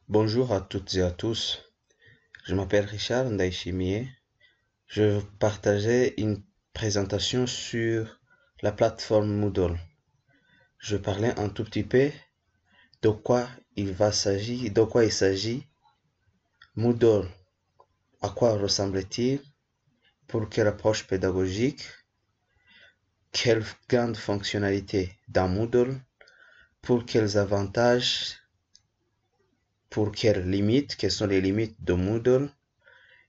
Bonjour à toutes et à tous. Je m'appelle Richard Ndaishimie. Je vais vous partager une présentation sur la plateforme Moodle. Je parlais un tout petit peu de quoi il s'agit. Moodle, à quoi ressemble-t-il? Pour quelle approche pédagogique? Quelles grandes fonctionnalités dans Moodle? Pour quels avantages? Pour quelles limites? Quelles sont les limites de Moodle?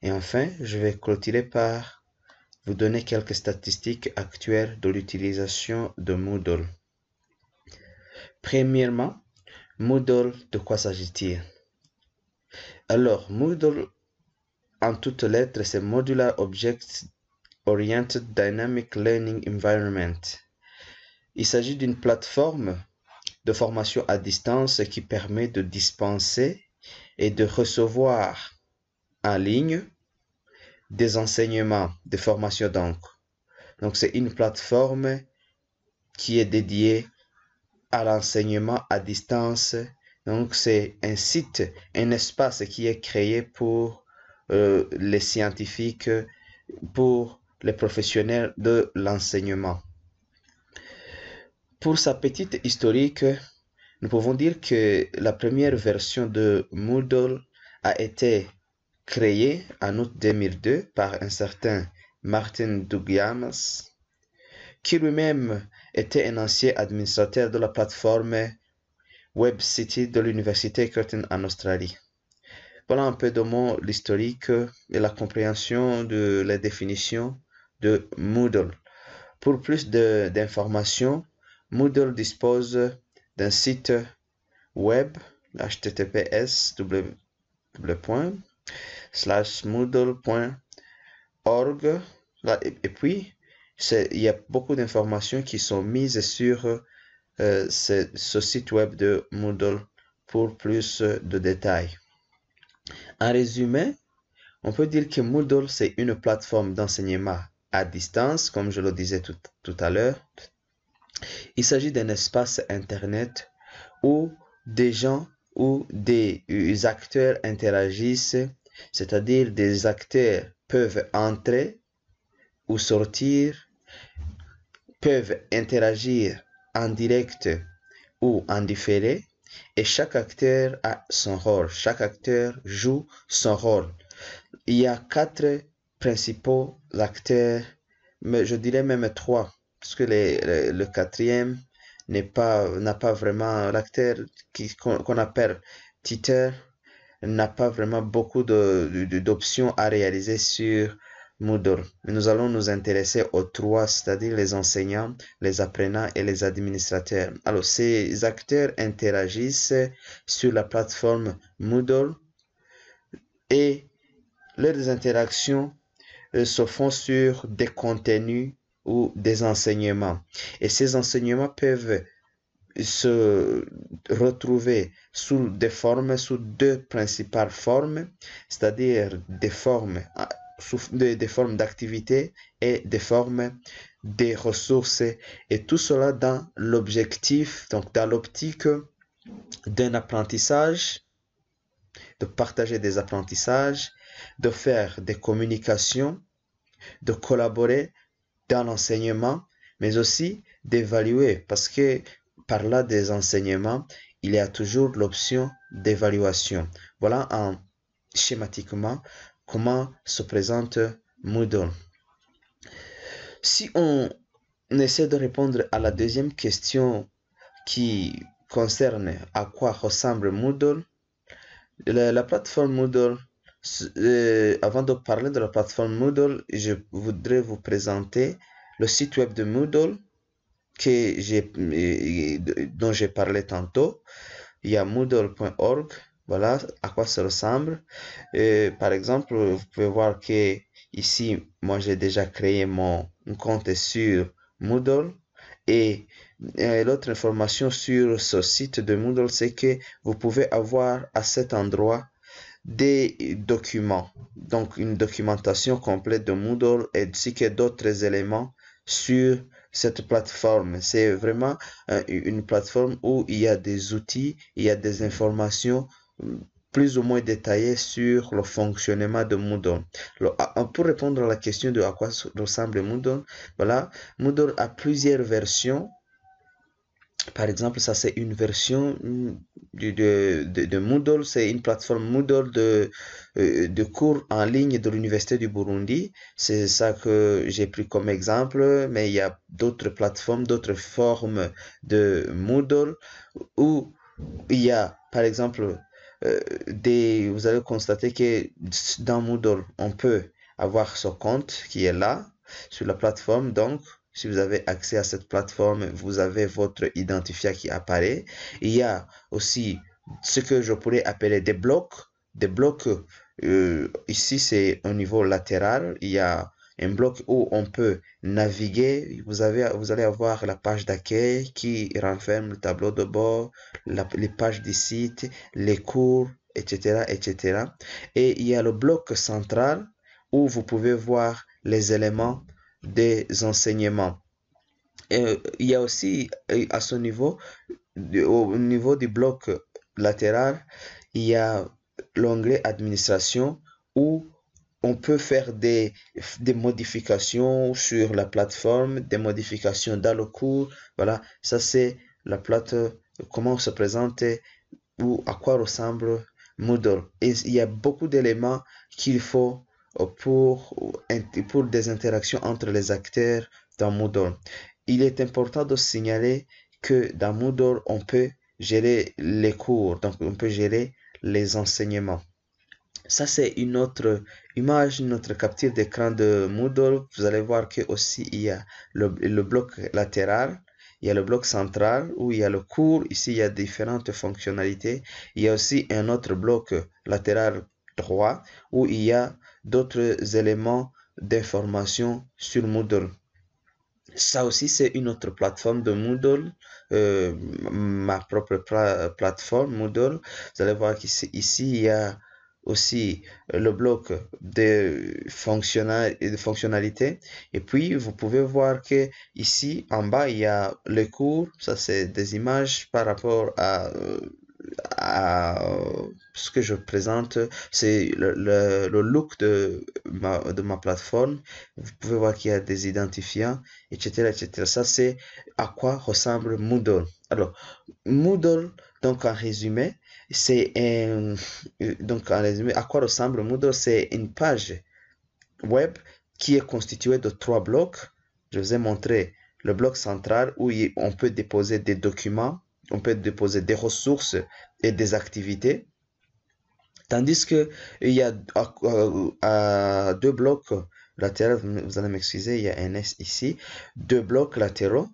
Et enfin, je vais clôturer par vous donner quelques statistiques actuelles de l'utilisation de Moodle. Premièrement, Moodle, de quoi s'agit-il? Alors, Moodle, en toutes lettres, c'est Modular Object Oriented Dynamic Learning Environment. Il s'agit d'une plateforme de formation à distance qui permet de dispenser et de recevoir en ligne des enseignements de formation donc. Donc, c'est une plateforme qui est dédiée à l'enseignement à distance. Donc, c'est un site, un espace qui est créé pour les scientifiques, pour les professionnels de l'enseignement. Pour sa petite historique, nous pouvons dire que la première version de Moodle a été créée en août 2002 par un certain Martin Dougiamas, qui lui-même était un ancien administrateur de la plateforme WebCity de l'université Curtin en Australie. Voilà un peu de l'historique et la compréhension de la définition de Moodle. Pour plus d'informations, Moodle dispose d'un site web https://moodle.org et puis il y a beaucoup d'informations qui sont mises sur ce site web de Moodle pour plus de détails. En résumé, on peut dire que Moodle, c'est une plateforme d'enseignement à distance, comme je le disais tout à l'heure. Il s'agit d'un espace Internet où des gens ou des acteurs interagissent, c'est-à-dire des acteurs peuvent entrer ou sortir, peuvent interagir en direct ou en différé, et chaque acteur a son rôle, chaque acteur joue son rôle. Il y a 4 principaux acteurs, mais je dirais même 3, parce que le quatrième n'a pas vraiment l'acteur qu'on appelle tuteur, n'a pas vraiment beaucoup d'options à réaliser sur Moodle. Nous allons nous intéresser aux 3, c'est-à-dire les enseignants, les apprenants et les administrateurs. Alors, ces acteurs interagissent sur la plateforme Moodle et leurs interactions se font sur des contenus ou des enseignements. Et ces enseignements peuvent se retrouver sous sous 2 principales formes, c'est-à-dire des formes d'activité et des formes des ressources, et tout cela dans l'objectif, donc dans l'optique d'un apprentissage, de partager des apprentissages, de faire des communications, de collaborer dans l'enseignement, mais aussi d'évaluer, parce que par là des enseignements, il y a toujours l'option d'évaluation. Voilà schématiquement comment se présente Moodle. Si on essaie de répondre à la deuxième question qui concerne à quoi ressemble Moodle, la plateforme Moodle, avant de parler de la plateforme Moodle, je voudrais vous présenter le site web de Moodle dont j'ai parlé tantôt. Il y a moodle.org, voilà à quoi ça ressemble. Par exemple, vous pouvez voir que ici, moi j'ai déjà créé mon compte sur Moodle, et l'autre information sur ce site de Moodle, c'est que vous pouvez avoir à cet endroit des documents, donc une documentation complète de Moodle ainsi que d'autres éléments sur cette plateforme. C'est vraiment une plateforme où il y a des outils, il y a des informations plus ou moins détaillé sur le fonctionnement de Moodle. Pour répondre à la question de à quoi ressemble Moodle, voilà, Moodle a plusieurs versions. Par exemple, ça c'est une version de Moodle, c'est une plateforme Moodle de cours en ligne de l'Université du Burundi. C'est ça que j'ai pris comme exemple, mais il y a d'autres plateformes, d'autres formes de Moodle où il y a, par exemple, vous allez constater que dans Moodle, on peut avoir son compte qui est là sur la plateforme. Donc, si vous avez accès à cette plateforme, vous avez votre identifiant qui apparaît. Il y a aussi ce que je pourrais appeler des blocs. Des blocs, ici, c'est au niveau latéral. Il y a un bloc où on peut naviguer. Vous allez avoir la page d'accueil qui renferme le tableau de bord, les pages du site, les cours, etc., etc. Et il y a le bloc central où vous pouvez voir les éléments des enseignements. Et il y a aussi à ce niveau, au niveau du bloc latéral, il y a l'onglet administration où on peut faire des modifications sur la plateforme, des modifications dans le cours. Voilà, ça c'est la comment se présente ou à quoi ressemble Moodle. Et il y a beaucoup d'éléments qu'il faut pour des interactions entre les acteurs dans Moodle. Il est important de signaler que dans Moodle, on peut gérer les cours, donc on peut gérer les enseignements. Ça, c'est une autre image, une autre capture d'écran de Moodle. Vous allez voir que aussi il y a le bloc latéral, il y a le bloc central où il y a le cours. Ici, il y a différentes fonctionnalités. Il y a aussi un autre bloc latéral droit où il y a d'autres éléments d'information sur Moodle. Ça aussi, c'est une autre plateforme de Moodle, ma propre plateforme Moodle. Vous allez voir qu'ici, il y a aussi le bloc de fonctionnalités. Et puis, vous pouvez voir que ici, en bas, il y a les cours. Ça, c'est des images par rapport à ce que je présente. C'est le look de ma plateforme. Vous pouvez voir qu'il y a des identifiants, etc., etc. Ça, c'est à quoi ressemble Moodle. Alors, Moodle, donc en résumé, à quoi ressemble Moodle? C'est une page web qui est constituée de 3 blocs. Je vous ai montré le bloc central où on peut déposer des documents, on peut déposer des ressources et des activités. Tandis que il y a à 2 blocs latéraux, vous allez m'excuser, il y a un S ici, 2 blocs latéraux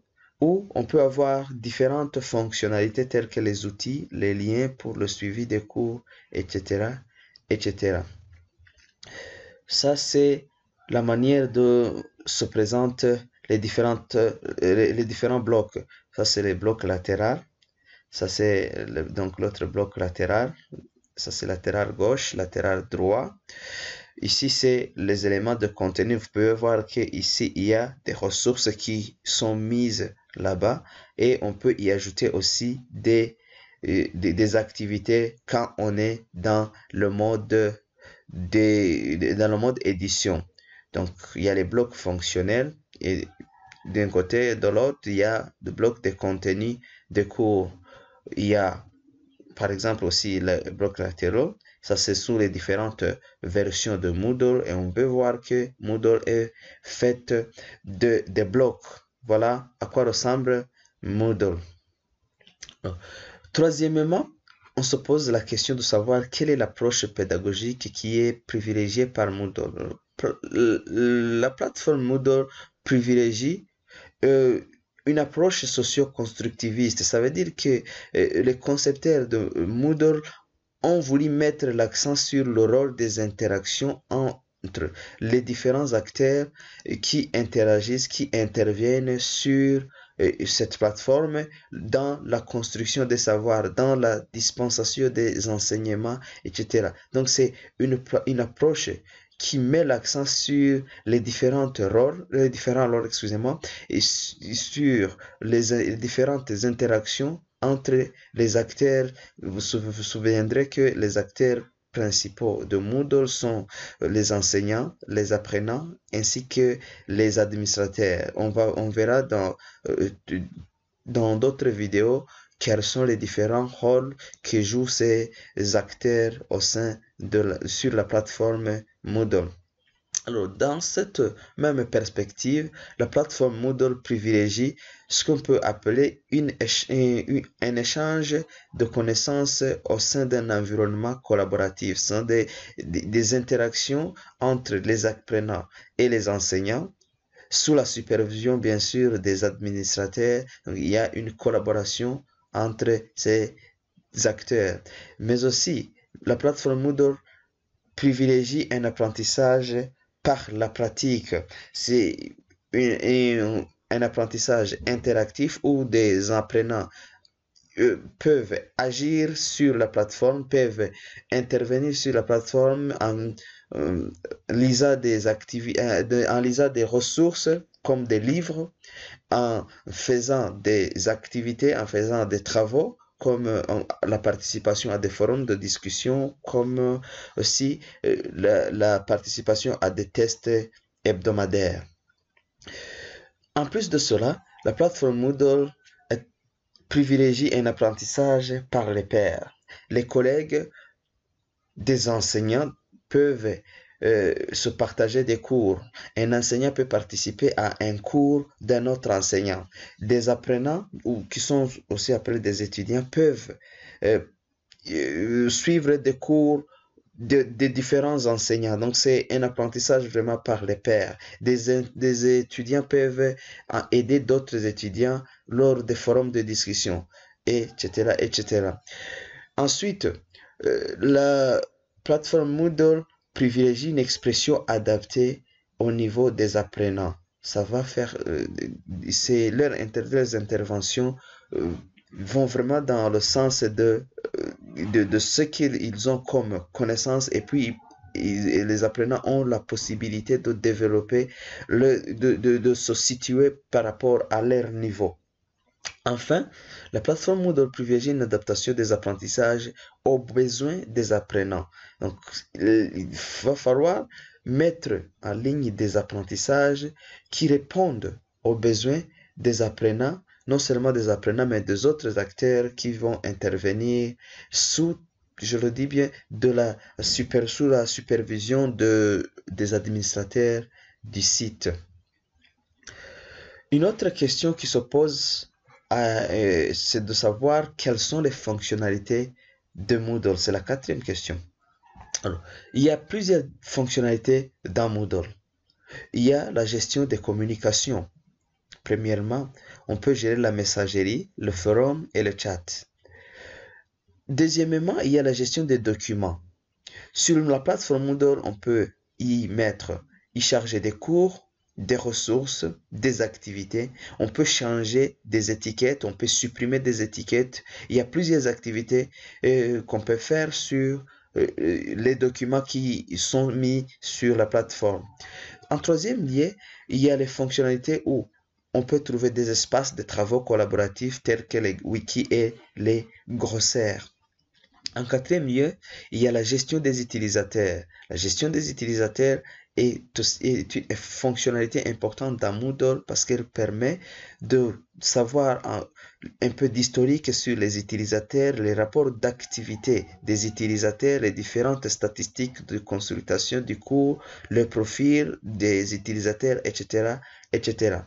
où on peut avoir différentes fonctionnalités telles que les outils, les liens pour le suivi des cours, etc., etc. Ça, c'est la manière de se présenter les différents blocs. Ça, c'est les blocs latéraux. Ça, c'est donc l'autre bloc latéral. Ça, c'est latéral gauche, latéral droit. Ici, c'est les éléments de contenu. Vous pouvez voir qu'ici, il y a des ressources qui sont mises là-bas et on peut y ajouter aussi des activités quand on est dans le mode édition. Donc, il y a les blocs fonctionnels et d'un côté et de l'autre, il y a le bloc de contenu de cours. Il y a, par exemple, aussi le bloc latéraux. Ça, c'est sous les différentes versions de Moodle et on peut voir que Moodle est fait de blocs. Voilà à quoi ressemble Moodle. Troisièmement, on se pose la question de savoir quelle est l'approche pédagogique qui est privilégiée par Moodle. La plateforme Moodle privilégie une approche socio-constructiviste. Ça veut dire que les concepteurs de Moodle ont voulu mettre l'accent sur le rôle des interactions entre les différents acteurs qui interagissent, qui interviennent sur cette plateforme dans la construction des savoirs, dans la dispensation des enseignements, etc. Donc, c'est une approche qui met l'accent sur les différents rôles, excusez-moi, et sur les différentes interactions entre les acteurs. Vous souviendrez que les acteurs principaux de Moodle sont les enseignants, les apprenants, ainsi que les administrateurs. On verra dans d'autres vidéos quels sont les différents rôles que jouent ces acteurs sur la plateforme Moodle. Alors, dans cette même perspective, la plateforme Moodle privilégie ce qu'on peut appeler un échange de connaissances au sein d'un environnement collaboratif. Ce sont des interactions entre les apprenants et les enseignants, sous la supervision, bien sûr, des administrateurs. Donc, il y a une collaboration entre ces acteurs. Mais aussi, la plateforme Moodle privilégie un apprentissage par la pratique. C'est un apprentissage interactif où des apprenants peuvent agir sur la plateforme, peuvent intervenir sur la plateforme en lisant des ressources comme des livres, en faisant des activités, en faisant des travaux, comme la participation à des forums de discussion, comme aussi la participation à des tests hebdomadaires. En plus de cela, la plateforme Moodle privilégie un apprentissage par les pairs. Les collègues des enseignants peuvent se partager des cours. Un enseignant peut participer à un cours d'un autre enseignant. Des apprenants, ou qui sont aussi appelés des étudiants, peuvent suivre des cours de différents enseignants. Donc, c'est un apprentissage vraiment par les pairs. Des étudiants peuvent aider d'autres étudiants lors des forums de discussion, etc., etc. Ensuite, la plateforme Moodle privilégie une expression adaptée au niveau des apprenants. Ça va faire, leurs interventions vont vraiment dans le sens de ce qu'ils ont comme connaissance, et puis les apprenants ont la possibilité de développer, de se situer par rapport à leur niveau. Enfin, la plateforme Moodle privilégie une adaptation des apprentissages aux besoins des apprenants. Donc, il va falloir mettre en ligne des apprentissages qui répondent aux besoins des apprenants, non seulement des apprenants, mais des autres acteurs qui vont intervenir sous, je le dis bien, sous la supervision des administrateurs du site. Une autre question qui se pose, c'est de savoir quelles sont les fonctionnalités de Moodle. C'est la quatrième question. Alors, il y a plusieurs fonctionnalités dans Moodle. Il y a la gestion des communications. Premièrement, on peut gérer la messagerie, le forum et le chat. Deuxièmement, il y a la gestion des documents. Sur la plateforme Moodle, on peut y charger des cours, des ressources, des activités. On peut changer des étiquettes, on peut supprimer des étiquettes. Il y a plusieurs activités qu'on peut faire sur les documents qui sont mis sur la plateforme. En troisième lieu, il y a les fonctionnalités où on peut trouver des espaces de travaux collaboratifs tels que les wikis et les glossaires. En quatrième lieu, il y a la gestion des utilisateurs. La gestion des utilisateurs est une fonctionnalité importante dans Moodle parce qu'elle permet de savoir un peu d'historique sur les utilisateurs, les rapports d'activité des utilisateurs, les différentes statistiques de consultation du cours, le profil des utilisateurs, etc., etc.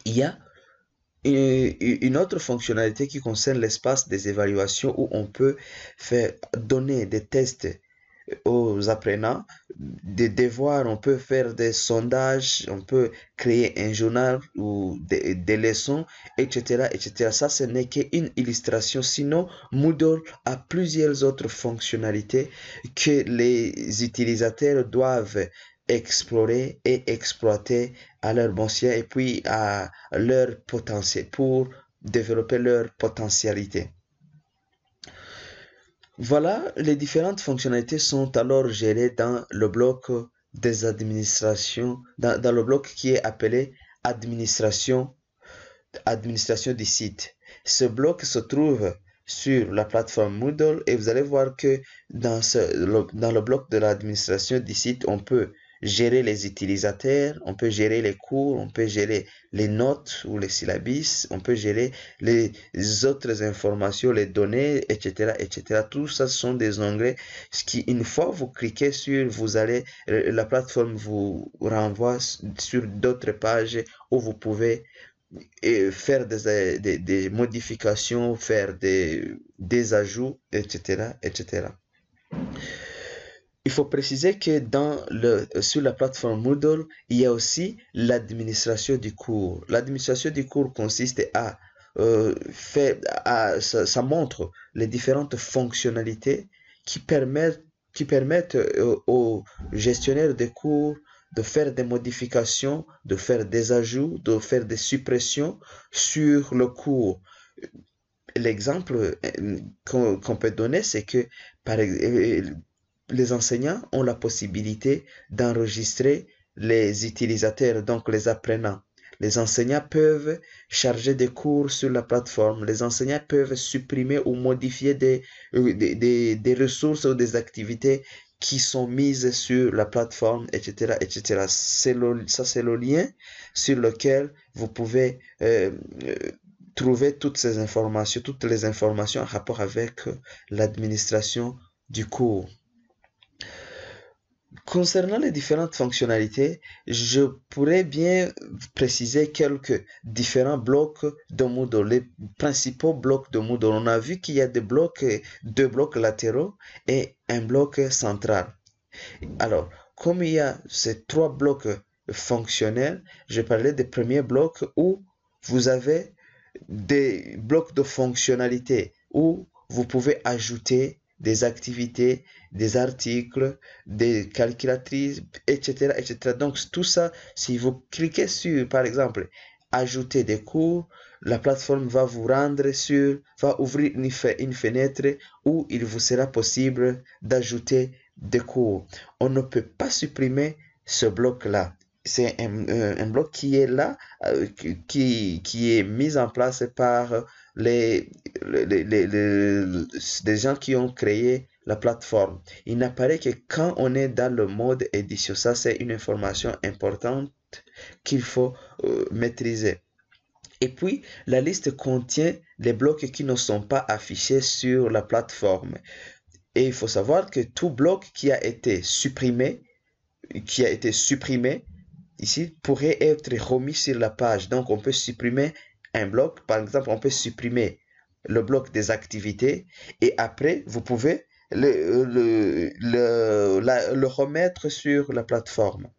Il y a une autre fonctionnalité qui concerne l'espace des évaluations où on peut donner des tests aux apprenants, des devoirs, on peut faire des sondages, on peut créer un journal ou des leçons, etc., etc. Ça, ce n'est qu'une illustration. Sinon, Moodle a plusieurs autres fonctionnalités que les utilisateurs doivent explorer et exploiter à leur bon sien et puis à leur potentiel pour développer leur potentialité. Voilà, les différentes fonctionnalités sont alors gérées dans le bloc des administrations, dans le bloc qui est appelé administration du site. Ce bloc se trouve sur la plateforme Moodle et vous allez voir que dans le bloc de l'administration du site, on peut gérer les utilisateurs, on peut gérer les cours, on peut gérer les notes ou les syllabus, on peut gérer les autres informations, les données, etc., etc. Tout ça sont des onglets qui, une fois vous cliquez sur, la plateforme vous renvoie sur d'autres pages où vous pouvez faire des modifications, faire des ajouts, etc., etc. Il faut préciser que sur la plateforme Moodle, il y a aussi l'administration du cours. L'administration du cours consiste ça montre les différentes fonctionnalités qui permettent aux gestionnaires de cours de faire des modifications, de faire des ajouts, de faire des suppressions sur le cours. L'exemple qu'on peut donner, c'est que par exemple, les enseignants ont la possibilité d'enregistrer les utilisateurs, donc les apprenants. Les enseignants peuvent charger des cours sur la plateforme. Les enseignants peuvent supprimer ou modifier des ressources ou des activités qui sont mises sur la plateforme, etc., etc. Ça, c'est le lien sur lequel vous pouvez trouver toutes les informations en rapport avec l'administration du cours. Concernant les différentes fonctionnalités, je pourrais bien préciser quelques différents blocs de Moodle, les principaux blocs de Moodle. On a vu qu'il y a deux blocs latéraux et un bloc central. Alors, comme il y a ces trois blocs fonctionnels, je parlais des premiers blocs où vous avez des blocs de fonctionnalité où vous pouvez ajouter des activités, des articles, des calculatrices, etc., etc. Donc, tout ça, si vous cliquez sur, par exemple, ajouter des cours, la plateforme va ouvrir une fenêtre où il vous sera possible d'ajouter des cours. On ne peut pas supprimer ce bloc-là. C'est un bloc qui est là, qui est mis en place par les gens qui ont créé la plateforme. Il n'apparaît que quand on est dans le mode édition. Ça, c'est une information importante qu'il faut maîtriser. Et puis, la liste contient les blocs qui ne sont pas affichés sur la plateforme. Et il faut savoir que tout bloc qui a été supprimé ici pourrait être remis sur la page. Donc, on peut supprimer un bloc. Par exemple, on peut supprimer le bloc des activités et après, vous pouvez le remettre sur la plateforme.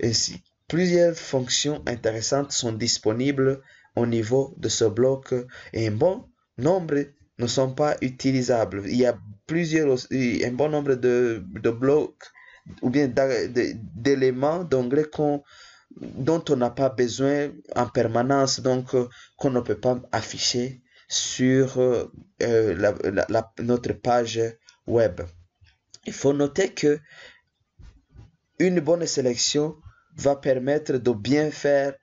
Ainsi, plusieurs fonctions intéressantes sont disponibles au niveau de ce bloc et un bon nombre ne sont pas utilisables. Il y a un bon nombre de blocs ou bien d'éléments d'onglets dont on n'a pas besoin en permanence, donc qu'on ne peut pas afficher sur notre page web. Il faut noter que une bonne sélection va permettre de bien faire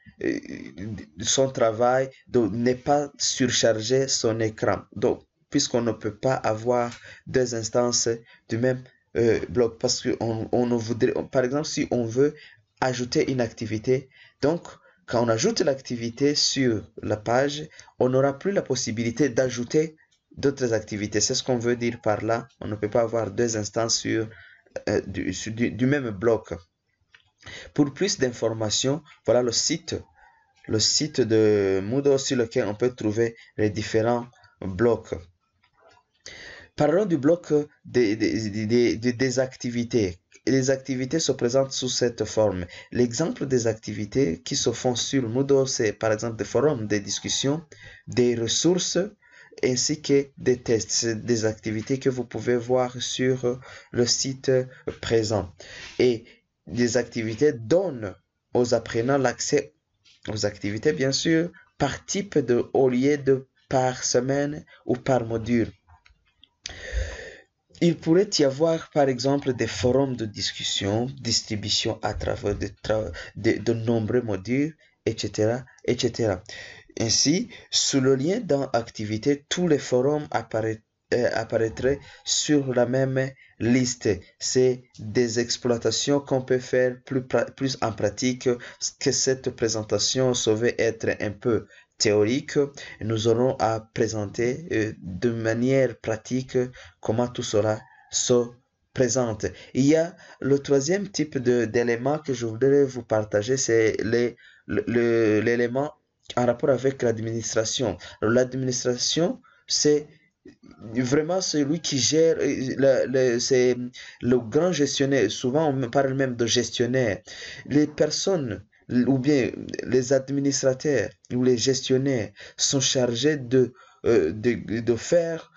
son travail, de ne pas surcharger son écran. Donc, puisqu'on ne peut pas avoir deux instances du même bloc, parce que par exemple, si on veut ajouter une activité, donc quand on ajoute l'activité sur la page, on n'aura plus la possibilité d'ajouter d'autres activités. C'est ce qu'on veut dire par là. On ne peut pas avoir deux instances sur du même bloc. Pour plus d'informations, voilà le site de Moodle sur lequel on peut trouver les différents blocs. Parlons du bloc des activités. Les activités se présentent sous cette forme. L'exemple des activités qui se font sur Moodle, c'est par exemple des forums, des discussions, des ressources, ainsi que des tests. C'est des activités que vous pouvez voir sur le site présent. Et des activités donnent aux apprenants l'accès aux activités, bien sûr, par type au lieu de par semaine ou par module. Il pourrait y avoir, par exemple, des forums de discussion, distribution à travers de nombreux modules, etc., etc. Ainsi, sous le lien dans activité, tous les forums apparaîtraient sur la même liste. C'est des exploitations qu'on peut faire plus en pratique que cette présentation saurait être un peu théorique. Nous aurons à présenter de manière pratique comment tout cela se présente. Il y a le troisième type d'élément que je voudrais vous partager, c'est l'élément en rapport avec l'administration. L'administration, c'est vraiment celui qui gère, c'est le grand gestionnaire. Souvent, on parle même de gestionnaire. Les personnes ou bien les administrateurs ou les gestionnaires sont chargés de faire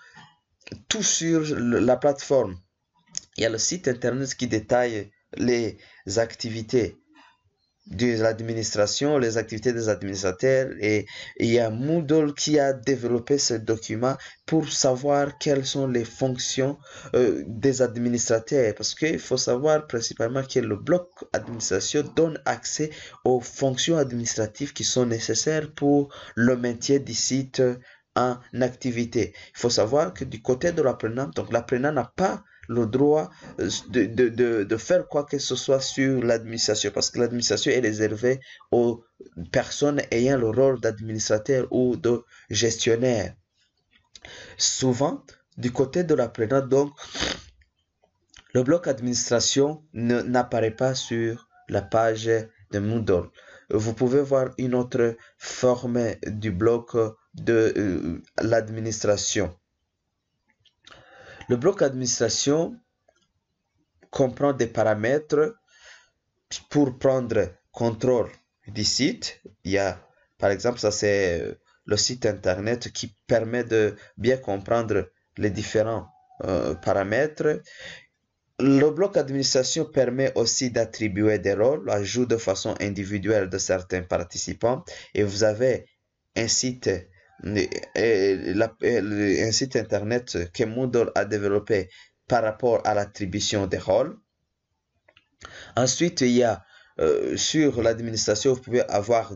tout sur la plateforme. Il y a le site internet qui détaille les activités de l'administration, les activités des administrateurs, et il y a Moodle qui a développé ce document pour savoir quelles sont les fonctions des administrateurs, parce qu'il faut savoir principalement que le bloc administration donne accès aux fonctions administratives qui sont nécessaires pour le maintien du site en activité. Il faut savoir que du côté de l'apprenant, donc l'apprenant n'a pas le droit de faire quoi que ce soit sur l'administration, parce que l'administration est réservée aux personnes ayant le rôle d'administrateur ou de gestionnaire. Souvent, du côté de l'apprenant, donc, le bloc administration n'apparaît pas sur la page de Moodle. Vous pouvez voir une autre forme du bloc de l'administration. Le bloc administration comprend des paramètres pour prendre contrôle du site. Il y a, par exemple, ça c'est le site internet qui permet de bien comprendre les différents paramètres. Le bloc administration permet aussi d'attribuer des rôles, l'ajout de façon individuelle de certains participants. Et vous avez un site un site internet que Moodle a développé par rapport à l'attribution des rôles. Ensuite, il y a sur l'administration, vous pouvez avoir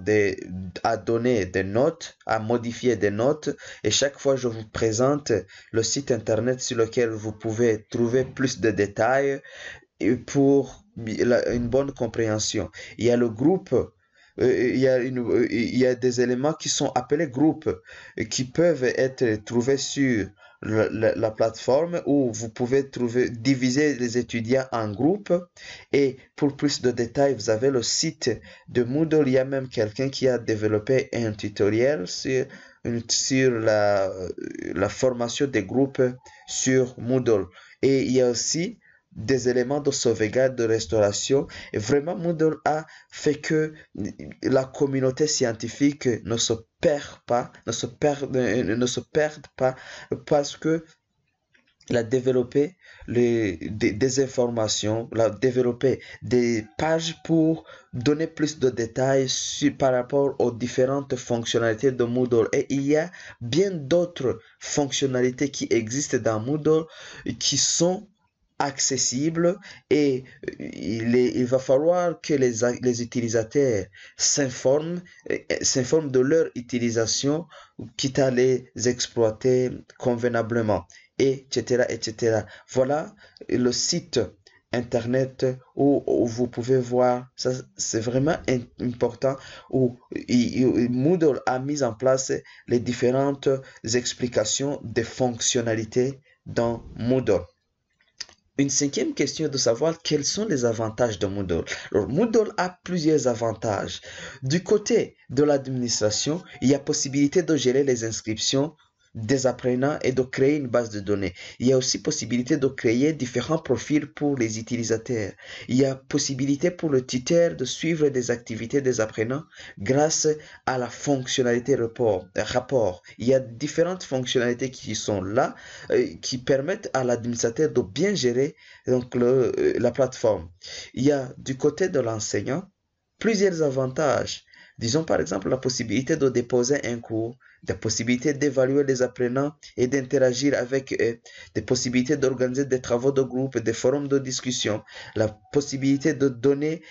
à donner des notes, à modifier des notes. Et chaque fois, je vous présente le site internet sur lequel vous pouvez trouver plus de détails pour une bonne compréhension. Il y a le groupe. Il y a des éléments qui sont appelés groupes qui peuvent être trouvés sur la plateforme où vous pouvez diviser les étudiants en groupes. Et pour plus de détails, vous avez le site de Moodle. Il y a même quelqu'un qui a développé un tutoriel sur la formation des groupes sur Moodle. Et il y a aussi des éléments de sauvegarde, de restauration. Et vraiment, Moodle a fait que la communauté scientifique ne se perd pas, ne se perde pas, parce que il a développé des informations, il a développé des pages pour donner plus de détails par rapport aux différentes fonctionnalités de Moodle. Et il y a bien d'autres fonctionnalités qui existent dans Moodle qui sont accessible, et il va falloir que les utilisateurs s'informent de leur utilisation, quitte à les exploiter convenablement, etc., etc. Voilà le site internet où vous pouvez voir, ça c'est vraiment important, où Moodle a mis en place les différentes explications des fonctionnalités dans Moodle. Une cinquième question est de savoir quels sont les avantages de Moodle. Alors, Moodle a plusieurs avantages. Du côté de l'administration, il y a possibilité de gérer les inscriptions des apprenants et de créer une base de données. Il y a aussi possibilité de créer différents profils pour les utilisateurs. Il y a possibilité pour le tuteur de suivre des activités des apprenants grâce à la fonctionnalité rapport. Il y a différentes fonctionnalités qui sont là, qui permettent à l'administrateur de bien gérer donc la plateforme. Il y a du côté de l'enseignant plusieurs avantages. Disons par exemple la possibilité de déposer un cours, la possibilité d'évaluer les apprenants et d'interagir avec eux, des possibilités d'organiser des travaux de groupe, des forums de discussion, la possibilité de donner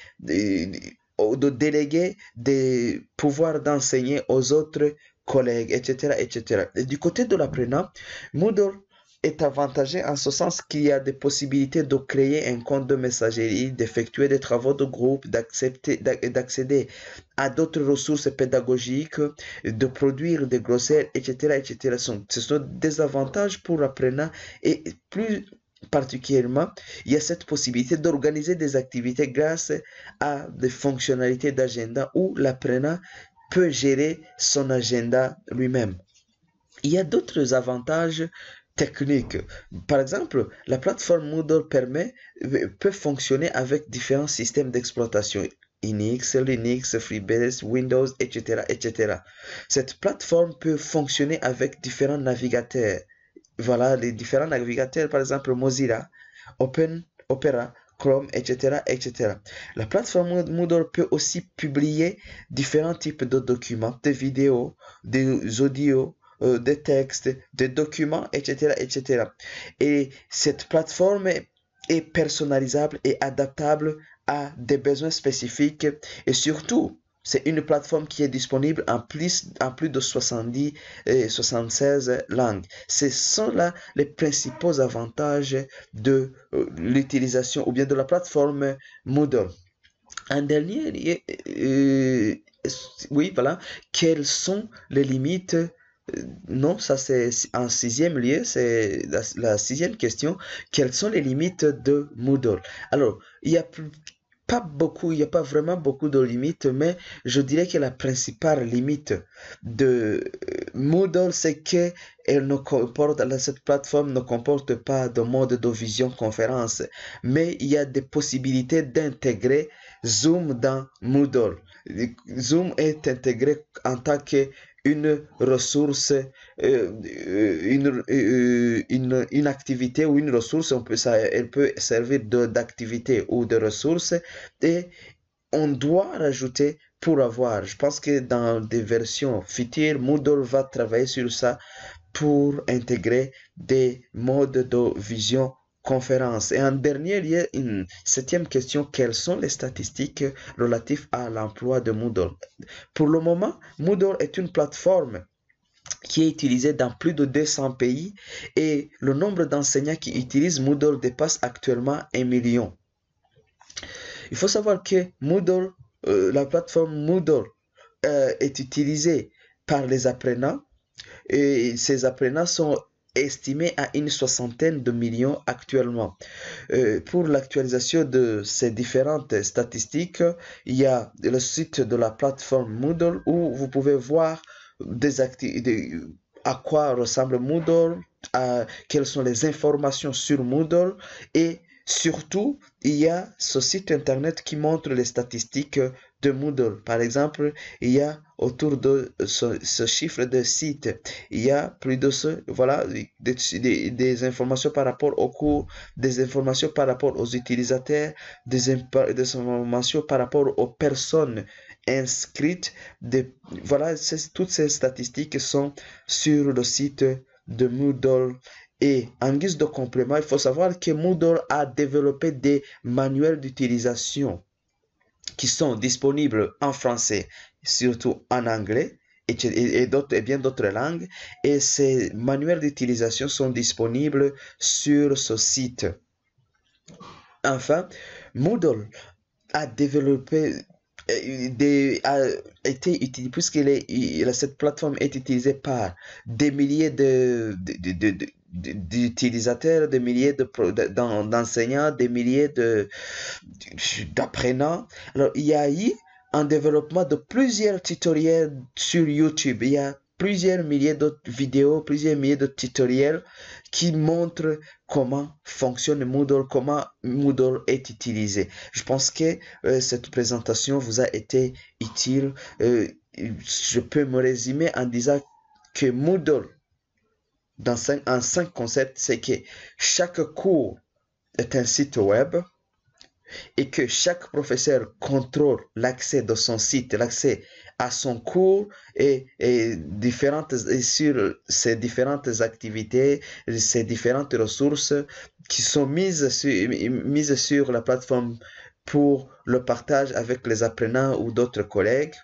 de déléguer des pouvoirs d'enseigner aux autres collègues, etc., etc. Et du côté de l'apprenant, Moodle est avantagé en ce sens qu'il y a des possibilités de créer un compte de messagerie, d'effectuer des travaux de groupe, d'accéder à d'autres ressources pédagogiques, de produire des glossaires, etc., etc. Ce sont des avantages pour l'apprenant et plus particulièrement, il y a cette possibilité d'organiser des activités grâce à des fonctionnalités d'agenda où l'apprenant peut gérer son agenda lui-même. Il y a d'autres avantages techniques. Par exemple, la plateforme Moodle peut fonctionner avec différents systèmes d'exploitation. Unix, Linux, FreeBSD, Windows, etc., etc. Cette plateforme peut fonctionner avec différents navigateurs. Voilà, les différents navigateurs, par exemple Mozilla, Opera, Chrome, etc., etc. La plateforme Moodle peut aussi publier différents types de documents, des vidéos, des audios, des textes, des documents, etc., etc. Et cette plateforme est personnalisable et adaptable à des besoins spécifiques et surtout, c'est une plateforme qui est disponible en plus de 70 et 76 langues. Ce sont là les principaux avantages de l'utilisation ou bien de la plateforme Moodle. En dernier, oui, voilà, quelles sont les limites? Non, ça c'est en sixième lieu, c'est la sixième question. Quelles sont les limites de Moodle? Alors, il y a pas beaucoup, il n'y a pas vraiment beaucoup de limites, mais je dirais que la principale limite de Moodle, c'est que cette plateforme ne comporte pas de mode de visioconférence, mais il y a des possibilités d'intégrer Zoom dans Moodle. Zoom est intégré en tant que une ressource, une activité ou une ressource, elle peut servir d'activité ou de ressource et on doit rajouter pour avoir. Je pense que dans des versions futures, Moodle va travailler sur ça pour intégrer des modes de vision conférence. Et en dernier lieu, une septième question, quelles sont les statistiques relatives à l'emploi de Moodle? Pour le moment, Moodle est une plateforme qui est utilisée dans plus de 200 pays et le nombre d'enseignants qui utilisent Moodle dépasse actuellement 1 million. Il faut savoir que Moodle, la plateforme Moodle est utilisée par les apprenants et ces apprenants sont estimés à une soixantaine de millions actuellement. Pour l'actualisation de ces différentes statistiques, il y a le site de la plateforme Moodle où vous pouvez voir à quoi ressemble Moodle, quelles sont les informations sur Moodle et surtout, il y a ce site internet qui montre les statistiques de Moodle. Par exemple, il y a autour de ce chiffre de site, il y a plus de voilà, des informations par rapport au cours, des informations par rapport aux utilisateurs, des informations par rapport aux personnes inscrites. Voilà, toutes ces statistiques sont sur le site de Moodle. Et en guise de complément, il faut savoir que Moodle a développé des manuels d'utilisation qui sont disponibles en français, surtout en anglais et bien d'autres langues. Et ces manuels d'utilisation sont disponibles sur ce site. Enfin, Moodle a développé a été utilisé puisque cette plateforme est utilisée par des milliers d'utilisateurs, des milliers d'enseignants, des milliers d'apprenants. Alors, il y a eu un développement de plusieurs tutoriels sur YouTube. Il y a plusieurs milliers de vidéos, plusieurs milliers de tutoriels qui montrent comment fonctionne Moodle, comment Moodle est utilisé. Je pense que cette présentation vous a été utile. Je peux me résumer en disant que Moodle, en 5 concepts, c'est que chaque cours est un site web et que chaque professeur contrôle l'accès de son site, l'accès à son cours et sur ces différentes activités, ces différentes ressources qui sont mises sur la plateforme pour le partage avec les apprenants ou d'autres collègues.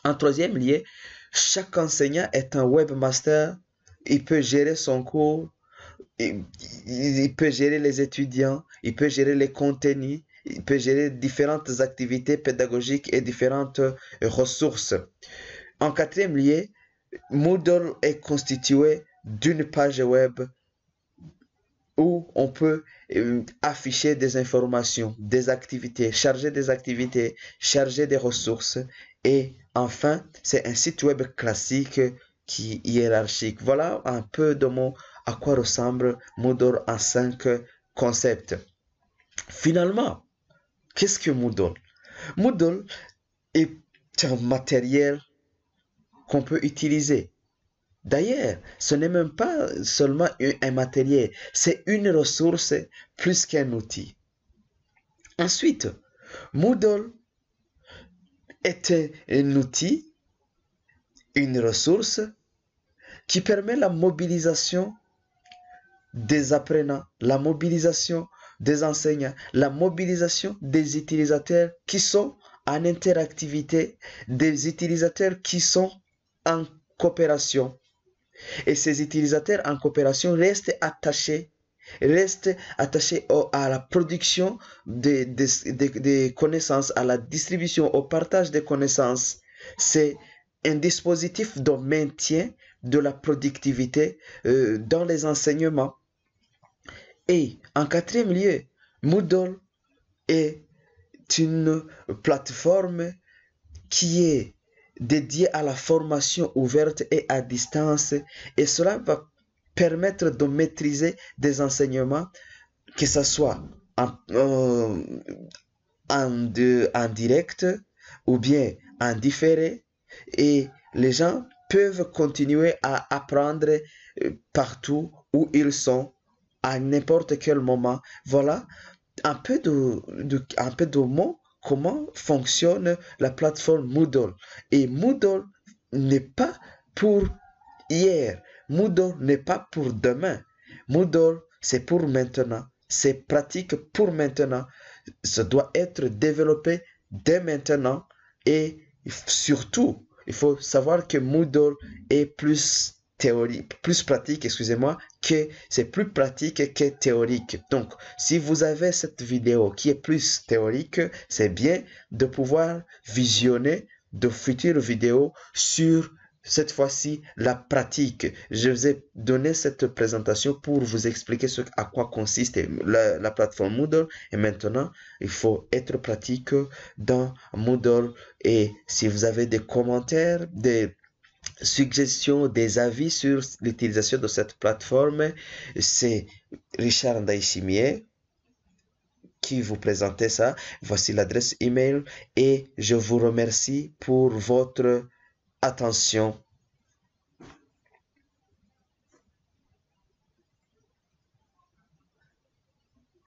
En troisième lieu, chaque enseignant est un webmaster. Il peut gérer son cours, il peut gérer les étudiants, il peut gérer les contenus, il peut gérer différentes activités pédagogiques et différentes ressources. En quatrième lieu, Moodle est constitué d'une page web où on peut afficher des informations, des activités, charger des ressources. Et enfin, c'est un site web classique qui est hiérarchique. Voilà un peu de à quoi ressemble Moodle en 5 concepts. Finalement, qu'est-ce que Moodle? Moodle est un matériel qu'on peut utiliser. D'ailleurs, ce n'est même pas seulement un matériel, c'est une ressource plus qu'un outil. Ensuite, Moodle est un outil, une ressource qui permet la mobilisation des apprenants, la mobilisation des enseignants, la mobilisation des utilisateurs qui sont en interactivité, des utilisateurs qui sont en coopération. Et ces utilisateurs en coopération restent attachés à la production des connaissances, à la distribution, au partage des connaissances. C'est un dispositif de maintien de la productivité dans les enseignements. Et en quatrième lieu, Moodle est une plateforme qui est dédiée à la formation ouverte et à distance, et cela va permettre de maîtriser des enseignements, que ce soit en direct ou bien en différé, et les gens peuvent continuer à apprendre partout où ils sont, à n'importe quel moment. Voilà un peu de mots comment fonctionne la plateforme Moodle. Et Moodle n'est pas pour hier. Moodle n'est pas pour demain. Moodle, c'est pour maintenant. C'est pratique pour maintenant. Ça doit être développé dès maintenant. Et surtout, il faut savoir que Moodle est plus théorique, plus pratique, excusez-moi, que c'est plus pratique que théorique. Donc, si vous avez cette vidéo qui est plus théorique, c'est bien de pouvoir visionner de futures vidéos sur cette fois-ci la pratique. Je vous ai donné cette présentation pour vous expliquer à quoi consiste la plateforme Moodle, et maintenant il faut être pratique dans Moodle. Et si vous avez des commentaires, des suggestions, des avis sur l'utilisation de cette plateforme, c'est Richard Ndaïchimier qui vous présentait ça. Voici l'adresse email et je vous remercie pour votre attention.